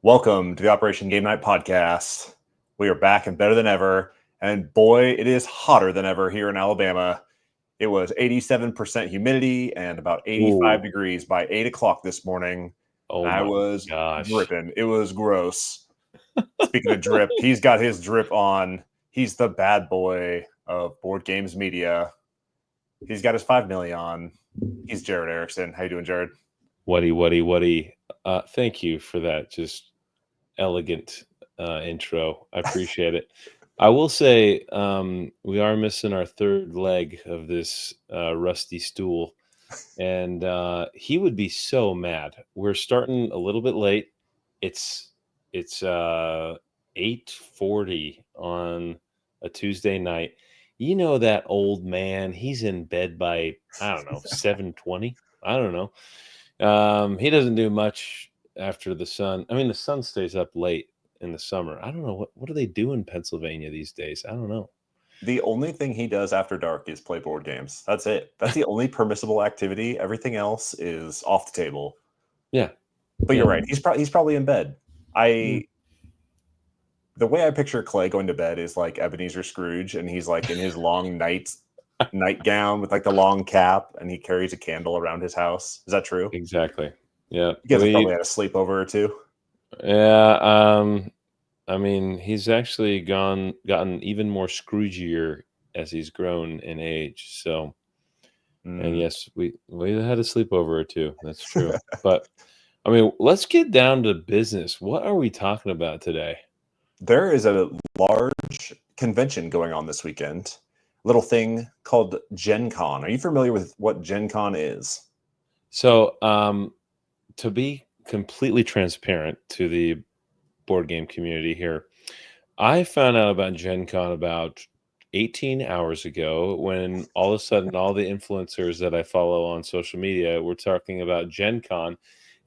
Welcome to the Operation Game Night podcast. We are back and better than ever. And boy, it is hotter than ever here in Alabama. It was 87% humidity and about 85 Ooh. degrees by 8 o'clock this morning. Oh And I my was gosh. dripping. It was gross. Speaking of drip, he's got his drip on. He's the bad boy of Board Games Media. He's got his 5 million on. He's Jared Erickson. How you doing, Jared? What? Thank you for that just elegant intro. I appreciate it. I will say we are missing our third leg of this rusty stool. And he would be so mad. We're starting a little bit late. It's 8:40 on a Tuesday night. You know that old man, he's in bed by I don't know, 7:20. I don't know. He doesn't do much after the sun. I mean, the sun stays up late in the summer. I don't know what do they do in Pennsylvania these days? I don't know. The only thing he does after dark is play board games. That's it. That's the only permissible activity. Everything else is off the table. Yeah. But you're right. And He's probably in bed. yeah. The way I picture Clay going to bed is like Ebenezer Scrooge, and he's like in his long nightgown with like the long cap, and he carries a candle around his house. Is that true? Exactly. Yeah. You guys have probably had a sleepover or two. Yeah, I mean, he's actually gotten even more Scroogier as he's grown in age. So, and Mm. yes, we had a sleepover or two. That's true. But I mean, let's get down to business. What are we talking about today? There is a large convention going on this weekend. Little thing called Gen Con. Are you familiar with what Gen Con is? So, to be completely transparent to the board game community here, I found out about Gen Con about 18 hours ago when all of a sudden all the influencers that I follow on social media were talking about Gen Con.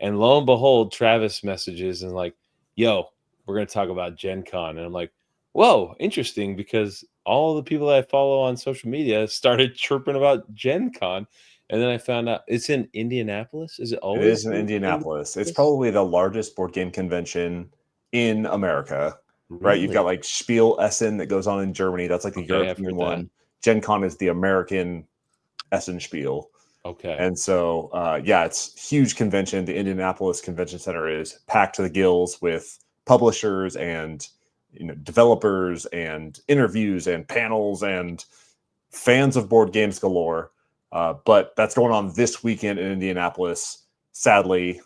And lo and behold, Travis messages and like, yo, we're going to talk about Gen Con. And I'm like, whoa, interesting, because all the people that I follow on social media started chirping about Gen Con. And then I found out it's in Indianapolis. Is it It always is in in Indianapolis. It's Indianapolis? probably the largest board game convention in America, right? You've got Really? like Spiel Essen that goes on in Germany. That's like the Okay, I've European heard that. one. Gen Con is the American Essen Spiel. Okay. And so, yeah, it's huge convention. The Indianapolis Convention Center is packed to the gills with publishers and developers and interviews and panels and fans of board games galore. But that's going on this weekend in Indianapolis. Sadly,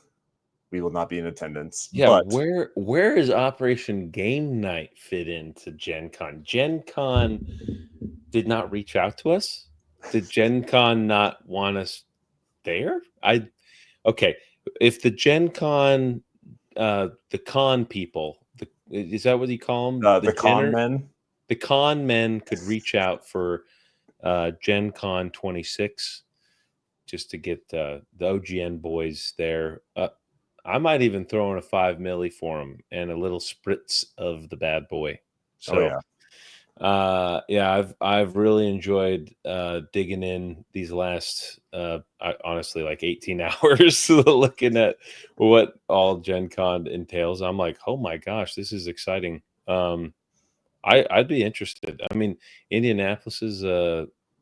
we will not be in attendance. Yeah, But where is Operation Game Night fit into Gen Con? Gen Con did not reach out to us. Did Gen Con not want us there? Okay. If the Gen Con, the con people, is that what you call them? the con men, The con men could reach out for Gen Con 26 just to get the OGN boys there. I might even throw in a 5 milli for them and a little spritz of the bad boy. oh So, yeah, yeah, I've really enjoyed digging in these last, honestly, like 18 hours, looking at what all Gen Con entails. I'm like, oh my gosh, this is exciting. I'd be interested. I mean, Indianapolis is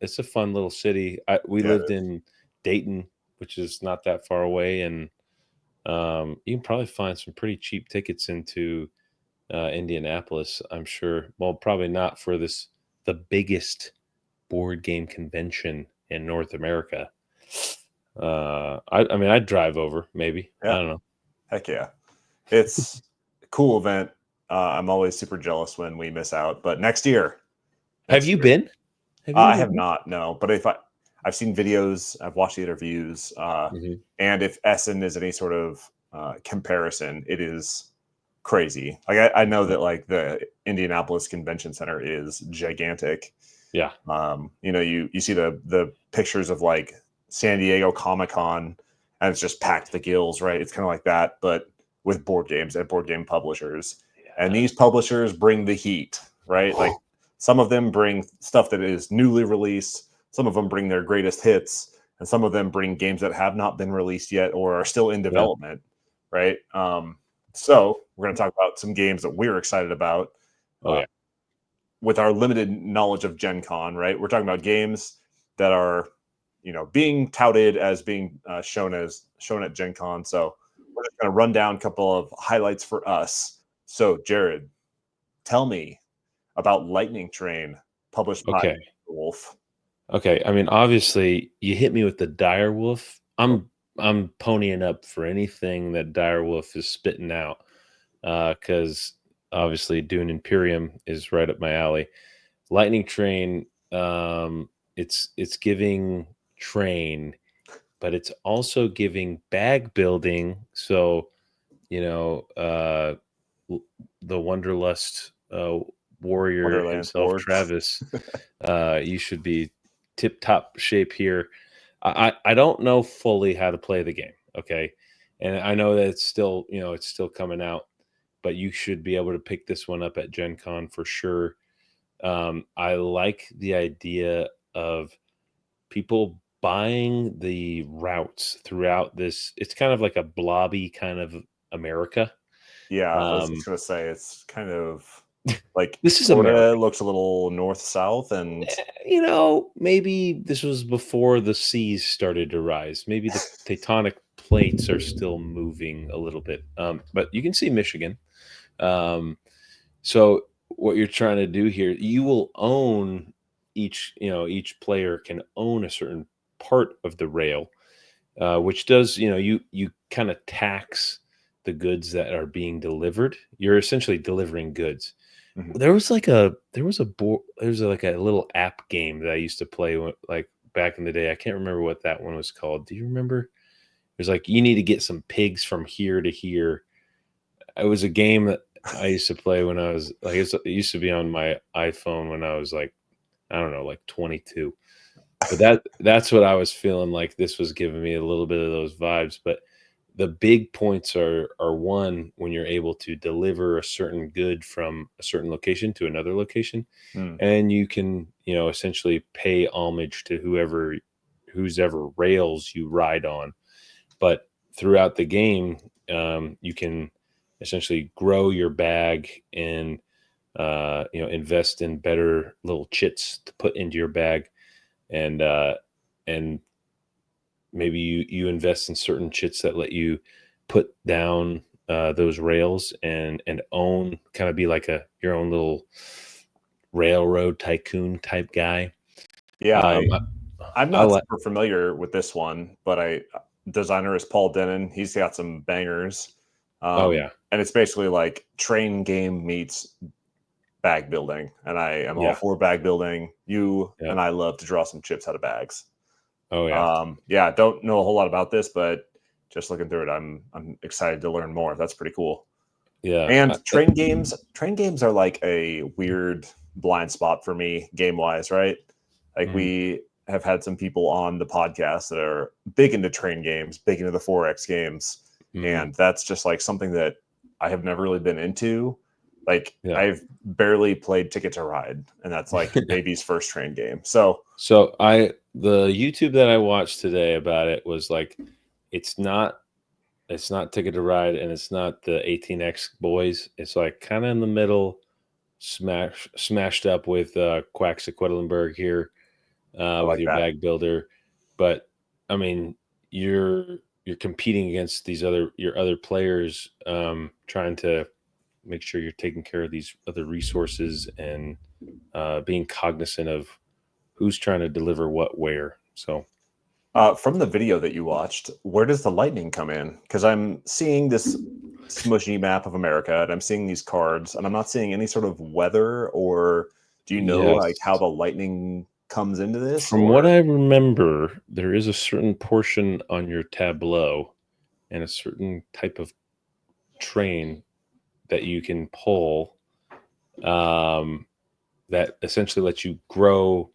it's a fun little city. We yeah. lived in Dayton, which is not that far away, and you can probably find some pretty cheap tickets into Indianapolis, I'm sure. Well, probably not for the biggest board game convention in North America. I mean, I'd drive over, maybe. I Yeah, don't know. heck yeah, it's a cool event. I'm always super jealous when we miss out, but next year, Have next you year, been? Have you I ever have been? not, no. But I've seen videos, I've watched the interviews, Mhm. and if Essen is any sort of comparison, it is crazy. Like I know Okay. that like the Indianapolis Convention Center is gigantic. Yeah. You see the pictures of like San Diego Comic Con, and it's just packed to the gills, right? It's kind of like that, but with board games and board game publishers. And Yeah. these publishers bring the heat, right? Like some of them bring stuff that is newly released, some of them bring their greatest hits, and some of them bring games that have not been released yet or are still in Yeah. development, right? So We're going to talk about some games that we're excited about. Oh yeah. With our limited knowledge of Gen Con, right? We're talking about games that are, being touted as being shown at Gen Con. So we're just going to run down a couple of highlights for us. So Jared, tell me about Lightning Train, published by Okay. Wolf. Okay. I mean, obviously, you hit me with the Direwolf. I'm ponying up for anything that Direwolf is spitting out, because obviously Dune Imperium is right up my alley. Lightning Train, it's giving train, but it's also giving bag building. So, the Wanderlust warrior Wonderland himself, Ward. Travis, you should be tip top shape here. I don't know fully how to play the game. Okay. And I know that it's still coming out, but you should be able to pick this one up at Gen Con for sure. I like the idea of people buying the routes throughout this. It's kind of like a blobby kind of America. Yeah, I was just Um, going to say it's kind of like this is Florida America. looks a little north-south, and Maybe this was before the seas started to rise. Maybe the tectonic plates are still moving a little bit. But you can see Michigan. So what you're trying to do here, you will own each player can own a certain part of the rail, which does, you kind of tax the goods that are being delivered. You're essentially delivering goods. Mhm. There was like a little app game that I used to play like back in the day. I can't remember what that one was called. Do you remember? It was like you need to get some pigs from here to here. It was a game that I used to play when I was like, it used to be on my iPhone when I was like, I don't know, like 22. But that's what I was feeling like. This was giving me a little bit of those vibes. But the big points are one, when you're able to deliver a certain good from a certain location to another location, Mm. and you can essentially pay homage to whose ever rails you ride on. But throughout the game, you can essentially grow your bag and invest in better little chits to put into your bag, and and maybe you invest in certain chits that let you put down those rails and own, kind of be like your own little railroad tycoon type guy. Yeah, Um, I'm I not like. super familiar with this one, but designer is Paul Denon. He's got some bangers. Oh yeah, And it's basically like train game meets bag building. And I am all yeah, for bag building. You yeah. and I love to draw some chips out of bags. Oh yeah, Yeah, don't know a whole lot about this, but just looking through it, I'm excited to learn more. That's pretty cool. yeah. And train games are like a weird blind spot for me game wise, right? Like Mhm. we have had some people on the podcast that are big into train games, big into the 4X games. Mhm. And that's just like something that I have never really been into. Like Yeah. I've barely played Ticket to Ride, and that's like baby's first train game. So So the YouTube that I watched today about it was like, it's not Ticket to Ride, and it's not the 18X boys. It's like kind of in the middle, smashed up with Quacks at Quedlinburg here, I with like your that. bag builder. But I mean, you're competing against your other players, trying to make sure you're taking care of these other resources, and being cognizant of who's trying to deliver what where. So From the video that you watched, where does the lightning come in? Because I'm seeing this smushy map of America, and I'm seeing these cards, and I'm not seeing any sort of weather. Or do you know like how yes, the lightning comes into this? from what Or I remember, there is a certain portion on your tableau and a certain type of train that you can pull, um, that essentially lets you grow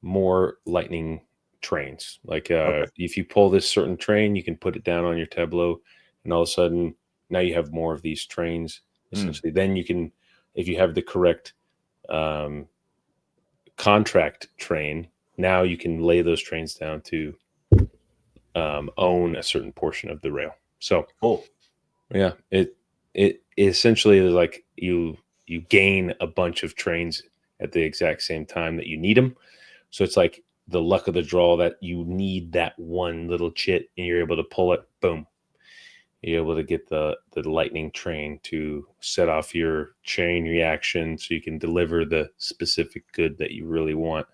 more lightning trains. Like, okay, if you pull this certain train, you can put it down on your tableau, and all of a sudden now you have more of these trains. Hmm. Essentially, then you can, if you have the correct um, contract train, now you can lay those trains down to own a certain portion of the rail. So Cool. yeah, it essentially like you gain a bunch of trains at the exact same time that you need them. So it's like the luck of the draw that you need that one little chit and you're able to pull it. Boom. You're able to get the lightning train to set off your chain reaction so you can deliver the specific good that you really want.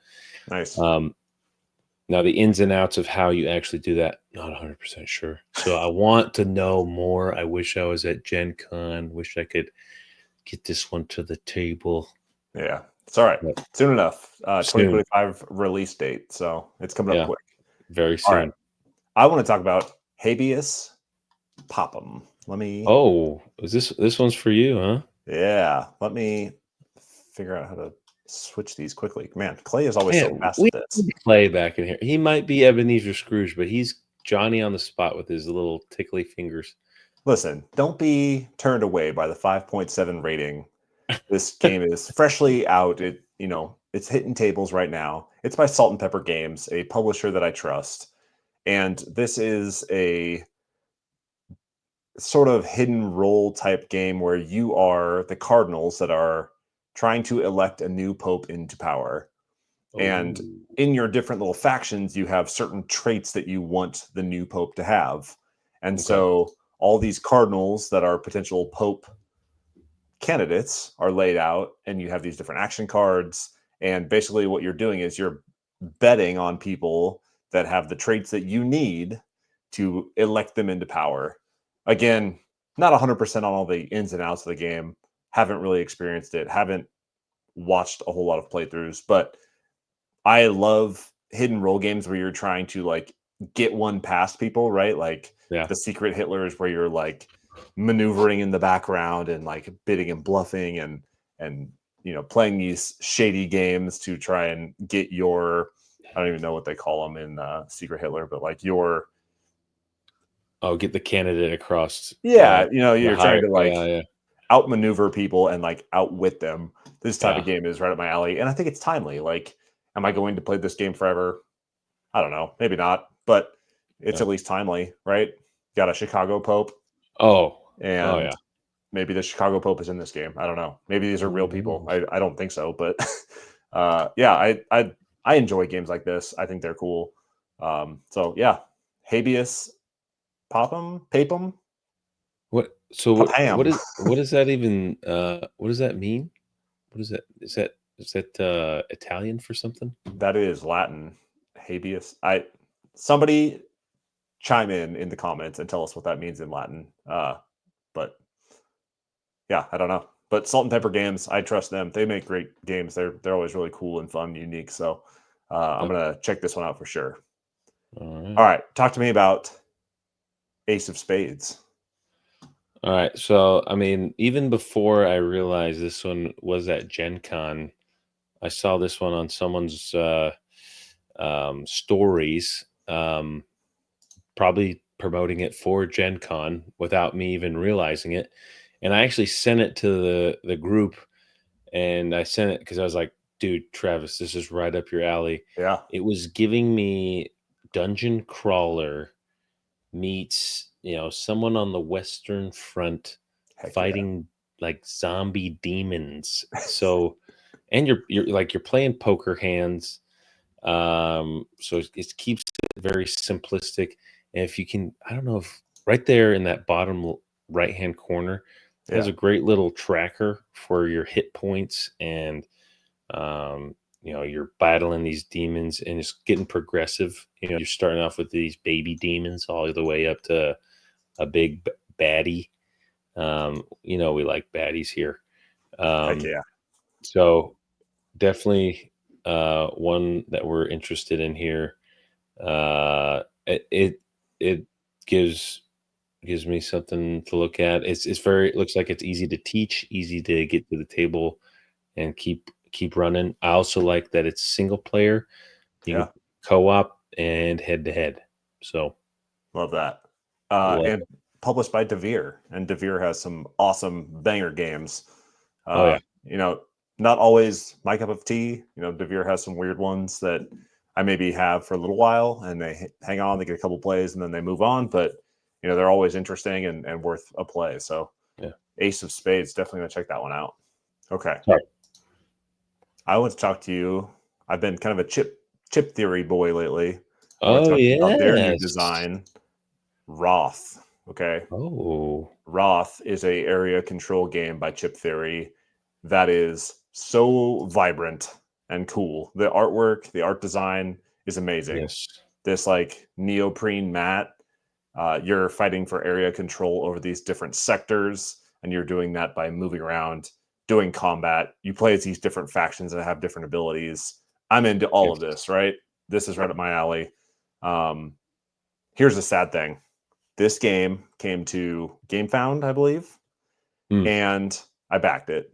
Nice. Now, the ins and outs of how you actually do that, not 100% sure. So I want to know more. I wish I was at Gen Con. Wish I could get this one to the table. Yeah, it's all right. But Soon enough. soon. 2025 release date. So it's coming up Yeah, quick. very All right. soon. I want to talk about Habeas Papam. Let me, Oh, is this one's for you, huh? let me figure out how to switch these quickly. Man, Clay is always so Man, fast we at this. need Clay back in here. He might be Ebenezer Scrooge, but he's Johnny on the spot with his little tickly fingers. Listen, don't be turned away by the 5.7 rating. This game is freshly out. It's hitting tables right now. It's by Salt and Pepper Games, a publisher that I trust. And this is a sort of hidden role type game where you are the cardinals that are trying to elect a new pope into power. And Oh, in your different little factions, you have certain traits that you want the new pope to have. And okay. so all these cardinals that are potential pope candidates are laid out, and you have these different action cards. And basically, what you're doing is you're betting on people that have the traits that you need to elect them into power. Again, not 100% on all the ins and outs of the game. Haven't really experienced it. Haven't watched a whole lot of playthroughs, but I love hidden role games where you're trying to like get one past people, right? Like Yeah. the Secret Hitlers, where you're like maneuvering in the background and like bidding and bluffing and playing these shady games to try and get your, I don't even know what they call them in Secret Hitler, but like your, Oh, get the candidate across yeah, the you're trying higher. to Oh, like yeah, yeah. outmaneuver people and like outwit them. This type Yeah. of game is right up my alley, and I think it's timely. Like, am I going to play this game forever? I don't know, maybe not, but it's Yeah. at least timely, right? Got a Chicago Pope, Oh. Oh, and yeah. maybe the Chicago Pope is in this game. I don't know. Maybe these are Who real people. knows? I don't think so, but yeah, I enjoy games like this. I think they're cool. So yeah, Habeas Papam, What? So Papam. what does that even what does that mean? What is that? Is that Italian for something? That is Latin. Habeas. Somebody chime in the comments and tell us what that means in Latin. But yeah, I don't know. But Salt and Pepper Games, I trust them. They make great games. They're always really cool and fun, and unique. So I'm Yep. gonna check this one out for sure. All All right. right, talk to me about Ace of Spades. All right. So, I mean, even before I realized this one was at Gen Con, I saw this one on someone's stories, probably promoting it for Gen Con without me even realizing it. And I actually sent it to the group, and I sent it because I was like, dude, Travis, this is right up your alley. Yeah, It was giving me dungeon crawler meets, someone on the Western Front heck yeah, fighting like zombie demons. So, and you're playing poker hands. So it keeps it very simplistic. And if you can, I don't know if right there in that bottom right hand corner has yeah. a great little tracker for your hit points and you're battling these demons and it's getting progressive. You're starting off with these baby demons all the way up to a big baddie. We like baddies here. Heck Um, yeah. so definitely one that we're interested in here. It gives me something to look at. It's very, it looks like it's easy to teach, easy to get to the table and keep running. I also like that it's single player. You Yeah, can co-op and head to head. So love that. love And it. published by Devere, and Devere has some awesome banger games. Oh Uh, yeah. you know, not always my cup of tea. Devere has some weird ones that I maybe have for a little while, and they hang on, they get a couple plays, and then they move on. But they're always interesting and worth a play. So Yeah. Ace of Spades. Definitely gonna check that one out. Okay. Sorry. I want to talk to you. I've been kind of a chip theory boy lately. I want to Oh, talk to you about their new yes. design, Roth. Okay. Oh, Roth is a area control game by Chip Theory that is so vibrant and cool. The artwork, the art design is amazing. yes. This like neoprene mat, you're fighting for area control over these different sectors, and you're doing that by moving around, doing combat. You play as these different factions that have different abilities. I'm into all Yes. of this, right? This is right up my alley. Um, here's a sad thing. This game came to GameFound, I believe, and I backed it.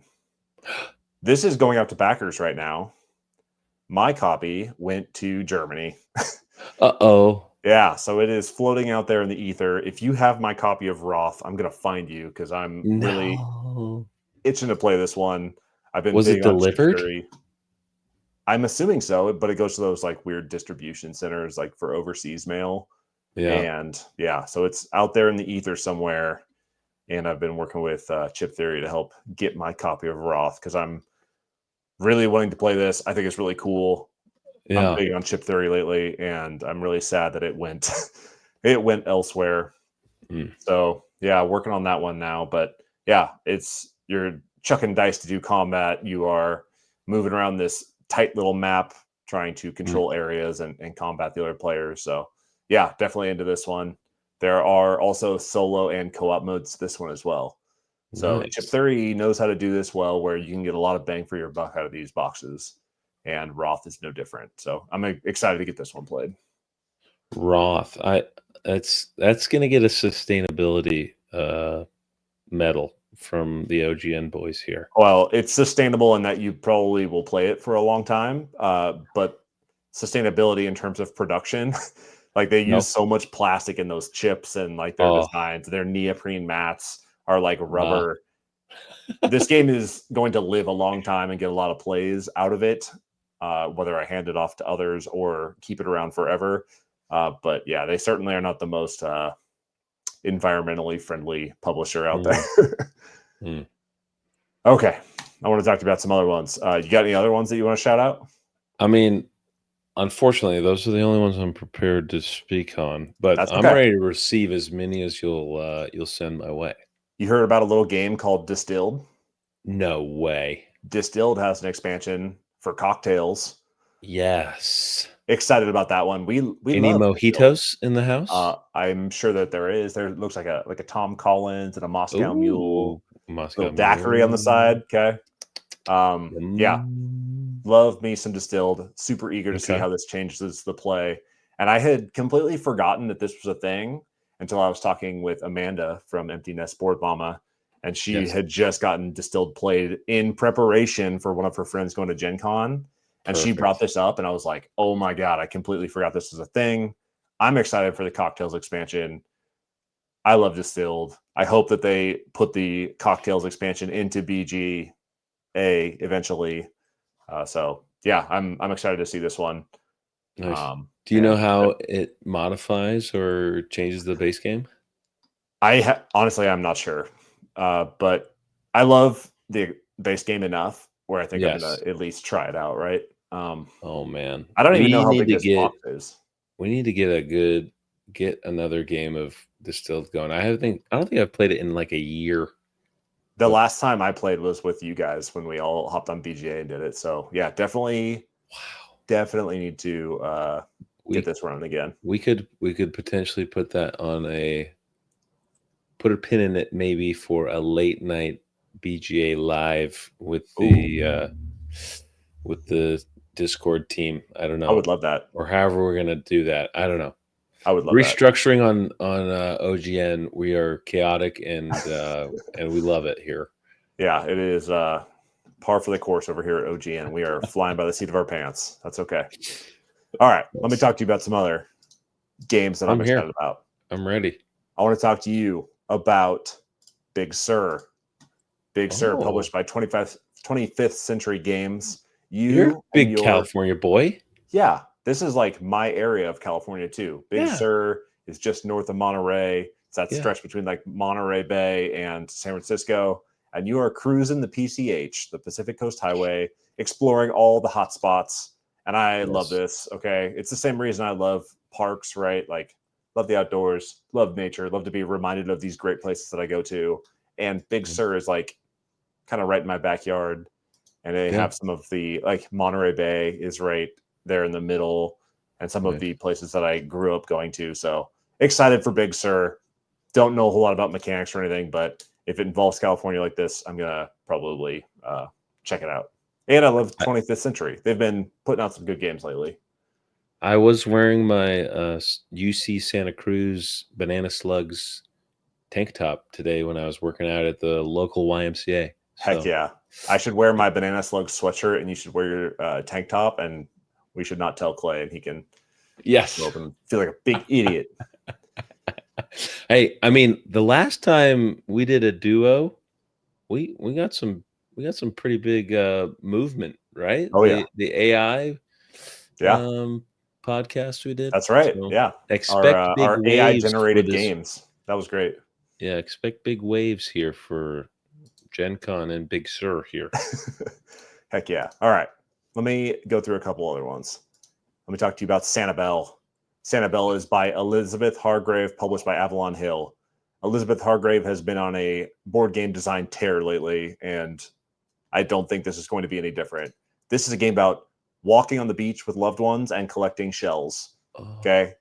This is going out to backers right now. My copy went to Germany. Uh-oh. Yeah, so it is floating out there in the ether. If you have my copy of Roth, I'm going to find you because I'm really No. itching to play this one. I've been Was it big on Chip delivered? Theory. I'm assuming so, but it goes to those like weird distribution centers like for overseas mail. Yeah. And yeah, so it's out there in the ether somewhere. And I've been working with Chip Theory to help get my copy of Roth because I'm really wanting to play this. I think it's really cool. I'm Yeah. big on Chip Theory lately, and I'm really sad that it went it went elsewhere. Mm. So yeah, working on that one now. But yeah, it's you're chucking dice to do combat. You are moving around this tight little map, trying to control areas and combat the other players. So yeah, definitely into this one. There are also solo and co-op modes to this one as well. So Chip Nice. Theory knows how to do this well, where you can get a lot of bang for your buck out of these boxes, and Roth is no different. So I'm excited to get this one played. Roth. That's gonna get a sustainability medal from the OGN boys here. Well, it's sustainable in that you probably will play it for a long time, but sustainability in terms of production, like they use No. so much plastic in those chips and like their Oh, designs, their neoprene mats are like wow. rubber. This game is going to live a long time and get a lot of plays out of it, whether I hand it off to others or keep it around forever. But yeah, they certainly are not the most environmentally friendly publisher out Mm, there. mm. Okay, I want to talk to you about some other ones. You got any other ones that you want to shout out? I mean, unfortunately, those are the only ones I'm prepared to speak on, but That's I'm okay. ready to receive as many as you'll send my way. You heard about a little game called Distilled? No way. Distilled has an expansion for cocktails. Yes. Excited about that one. We Any love Distilled. mojitos in the house? I'm sure that there is. There looks like a Tom Collins and a Moscow Mule, Ooh, Moscow little daiquiri on the Mule. side. Okay. Yeah, Mm, love me some Distilled. Super eager to see okay. how this changes the play. And I had completely forgotten that this was a thing until I was talking with Amanda from Empty Nest Board Mama, and she Yes. had just gotten Distilled played in preparation for one of her friends going to Gen Con. And she brought Perfect. this up, and I was like, oh my God, I completely forgot this was a thing. I'm excited for the cocktails expansion. I love Distilled. I hope that they put the cocktails expansion into BGA eventually. So yeah, I'm excited to see this one. Nice. Do you know And how it modifies or changes the base game? honestly, I'm not sure, but I love the base game enough where I think I'm gonna Yes. at least try it out. Right? Oh man. I don't even know how big this box is. We need to get another game of Distilled going. I don't think I've played it in like a year. The But last time I played was with you guys when we all hopped on BGA and did it. So yeah, wow. definitely need to get We this running again. we could potentially put a pin in it maybe for a late night BGA live Ooh, with the Discord team. I don't I would know. love that. Or however we're gonna do that. I don't know. I would love that. Restructuring on OGN. We are chaotic and we love it here. Yeah, it is par for the course over here at OGN. We are flying by the seat of our pants. That's okay. All right, let me talk to you about some other games that I'm I'm excited here. about. I'm ready. I want to talk to you about Big Sur. Big Sur, Oh, published by 25th Century Games. you're a You and big your California boy. Yeah, this is like my area of California too. Big Yeah. Sur is just north of Monterey. It's that Yeah. stretch between like Monterey Bay and San Francisco. And you are cruising the PCH, the Pacific Coast Highway, exploring all the hot spots. And I love Yes. this. Okay. It's the same reason I love parks, right? Like, love the outdoors, love nature, love to be reminded of these great places that I go to. And Big Sur is like kind of right in my backyard. And they Yeah. have some of the, like, Monterey Bay is right there in the middle, and some of Nice. the places that I grew up going to. So excited for Big Sur. Don't know a whole lot about mechanics or anything, but if it involves California like this, I'm going to probably check it out. And I love 25th Century. They've been putting out some good games lately. I was wearing my UC Santa Cruz Banana Slugs tank top today when I was working out at the local YMCA. Heck So yeah. I should wear my Banana Slug sweatshirt, and you should wear your tank top, and we should not tell Clay, and he can yes. go up and feel like a big idiot. Hey, I mean, the last time we did a duo, we got some pretty big movement, right? Oh, yeah. The AI Yeah. podcast we did. That's right. So Yeah. expect big Our AI waves for generated this. games. That was great. Yeah, expect big waves here for Gen Con and Big Sur here. Heck yeah. All right. Let me go through a couple other ones. Let me talk to you about Sanibel. Sanibel is by Elizabeth Hargrave, published by Avalon Hill. Elizabeth Hargrave has been on a board game design tear lately, and I don't think this is going to be any different. This is a game about walking on the beach with loved ones and collecting shells. Oh. Okay.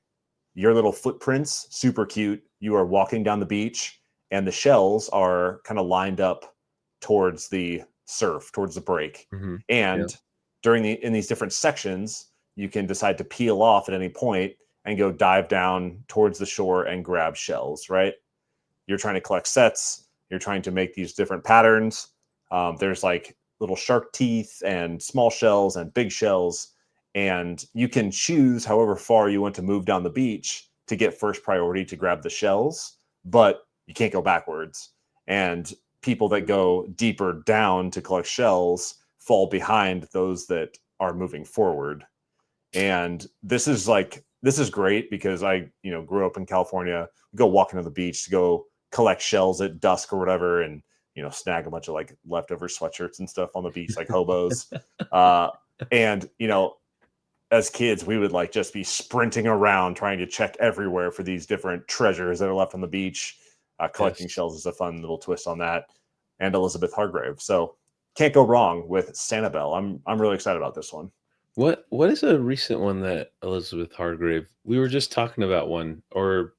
Your little footprints, super cute. You are walking down the beach, and the shells are kind of lined up towards the surf, towards the break. Mm-hmm. And in these different sections, you can decide to peel off at any point and go dive down towards the shore and grab shells, right? You're trying to collect sets. You're trying to make these different patterns. There's like little shark teeth and small shells and big shells. And you can choose however far you want to move down the beach to get first priority to grab the shells, but you can't go backwards. And people that go deeper down to collect shells fall behind those that are moving forward. And this is great because I, grew up in California, go walking to the beach to go collect shells at dusk or whatever, and snag a bunch of like leftover sweatshirts and stuff on the beach like hobos. And as kids, we would like just be sprinting around trying to check everywhere for these different treasures that are left on the beach. Collecting shells is a fun little twist on that. And Elizabeth Hargrave. So can't go wrong with Sanibel. I'm really excited about this one. What is a recent one that Elizabeth Hargrave? We were just talking about one, or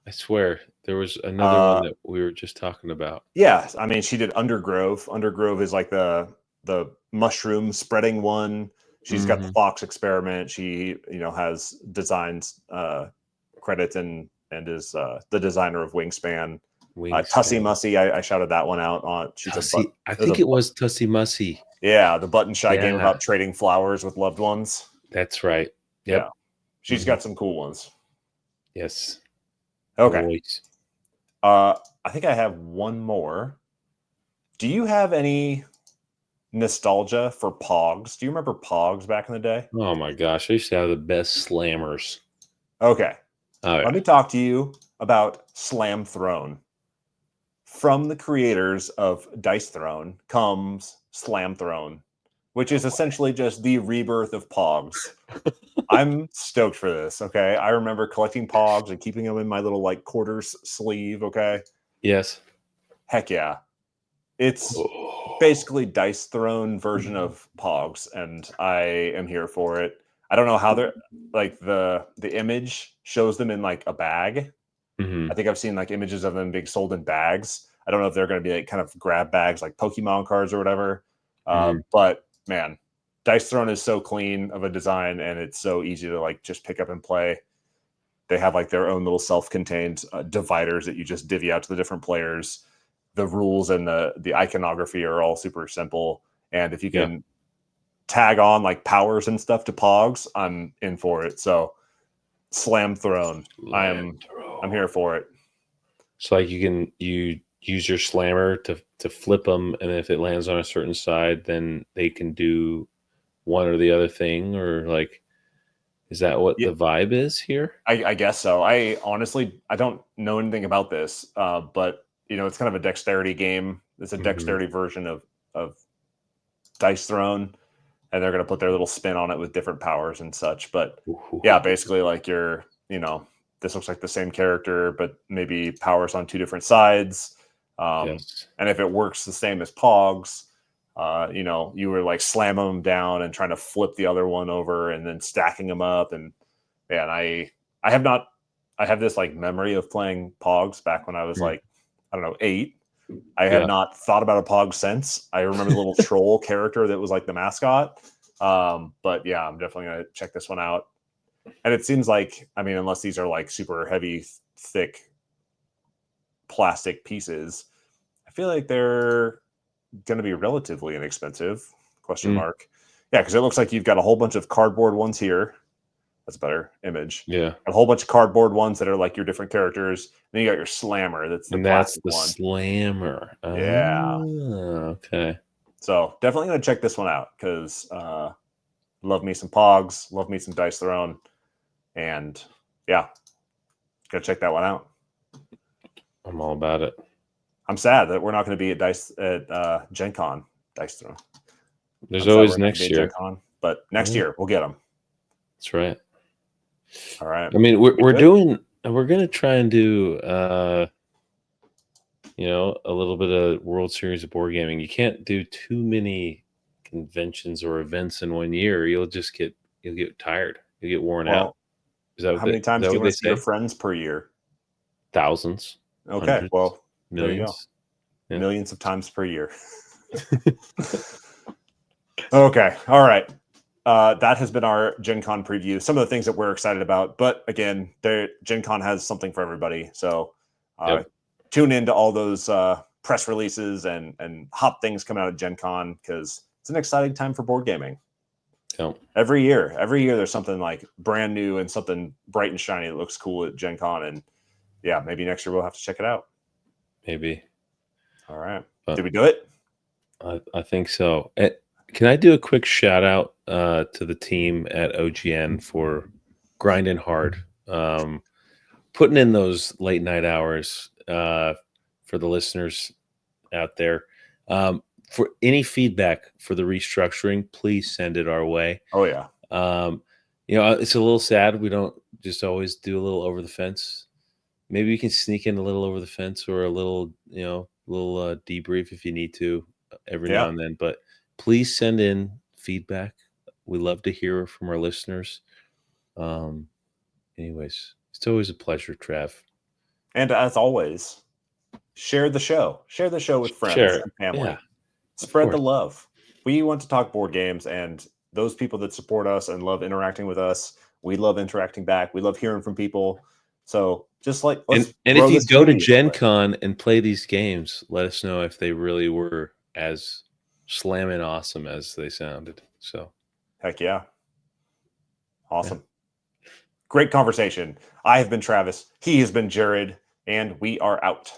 I swear there was another one that we were just talking about. Yeah, I mean, she did Undergrove. Undergrove is like the mushroom spreading one. She's got the Fox Experiment. She, has designs credit and is the designer of Wingspan. Tussie Mussy, I shouted that one out on. I think it was Tussie Mussy. Yeah, the button shy game about trading flowers with loved ones. That's right. Yep. Yeah, she's got some cool ones. Yes. Okay. Always. I think I have one more. Do you have any nostalgia for Pogs? Do you remember Pogs back in the day? Oh my gosh, I used to have the best slammers. Okay. Oh, yeah. Let me talk to you about Slam Throne. From the creators of Dice Throne comes Slam Throne, which is essentially just the rebirth of Pogs. I'm stoked for this, okay? I remember collecting Pogs and keeping them in my little like quarters sleeve, okay? Yes. Heck yeah. It's basically Dice Throne version of Pogs, and I am here for it. I don't know how they're like the image shows them in like a bag. I think I've seen like images of them being sold in bags. I don't know if they're going to be like kind of grab bags like Pokemon cards or whatever. But man, Dice Throne is so clean of a design, and it's so easy to like just pick up and play. They have like their own little self-contained dividers that you just divvy out to the different players. The rules and the iconography are all super simple. And if you can tag on like powers and stuff to Pogs, I'm in for it. So Slam Throne. I'm here for it. So like you use your slammer to flip them, and if it lands on a certain side, then they can do one or the other thing, or like Is that what Yeah. the vibe is here? I guess so. I honestly, I don't know anything about this, but it's kind of a dexterity game. It's a Mhm. dexterity version of Dice Throne, and they're going to put their little spin on it with different powers and such. But yeah, basically, like this looks like the same character, but maybe powers on two different sides. Yes. And if it works the same as Pogs, you were like slamming them down and trying to flip the other one over, and then stacking them up. And man, I have not. I have this like memory of playing Pogs back when I was Mm. like, I don't know, 8. I have Yeah. not thought about a Pog since. I remember the little troll character that was like the mascot. But yeah, I'm definitely gonna check this one out. And it seems like, I mean, unless these are like super heavy, thick plastic pieces, I feel like they're gonna be relatively inexpensive. Question Mm. mark. Yeah, because it looks like you've got a whole bunch of cardboard ones here. That's a better image. Yeah. A whole bunch of cardboard ones that are like your different characters. Then you got your slammer. That's the And that's plastic the one. slammer. Yeah. Okay. So definitely gonna check this one out because love me some Pogs, love me some Dice Throne, and yeah, gotta check that one out. I'm all about it. I'm sad that we're not going to be at Gen Con Dice Throne. There's I'm sad always we're not gonna next be at Gen year. Con, but next Yeah. year we'll get them. That's right. All right. I mean, we're good? gonna try and do a little bit of World Series of board gaming. You can't do too many conventions or events in one year. You'll get tired. You'll get worn out. Well, Is that how many is times that do you what want they to see your say? friends per year? Thousands, Okay, hundreds, well, there you go. millions. Yeah. Millions of times per year. Okay, all right. That has been our Gen Con preview. Some of the things that we're excited about, but again, Gen Con has something for everybody. So Yep. tune into all those press releases and hot things coming out of Gen Con because it's an exciting time for board gaming. Yep. Every year there's something like brand new and something bright and shiny that looks cool at Gen Con. And yeah, maybe next year we'll have to check it out. Maybe. All right. But Did we do it? I think so. Can I do a quick shout out to the team at OGN for grinding hard, putting in those late night hours for the listeners out there. For any feedback for the restructuring, please send it our way. Oh, yeah. It's a little sad we don't just always do a little over the fence. Maybe you can sneak in a little over the fence or a little, debrief if you need to every now Yeah. and then. But please send in feedback. We love to hear from our listeners. Anyways, it's always a pleasure, Trav. And as always, share the show. Share the show with friends Share. and family. Yeah, of Spread the course. love. We want to talk board games, and those people that support us and love interacting with us, we love interacting back. We love hearing from people. So just like let's And if grow you this go to community a little Gen bit. Con and play these games, let us know if they really were as slamming awesome as they sounded. So Heck yeah. Awesome. Great conversation. I have been Travis. He has been Jared, and we are out.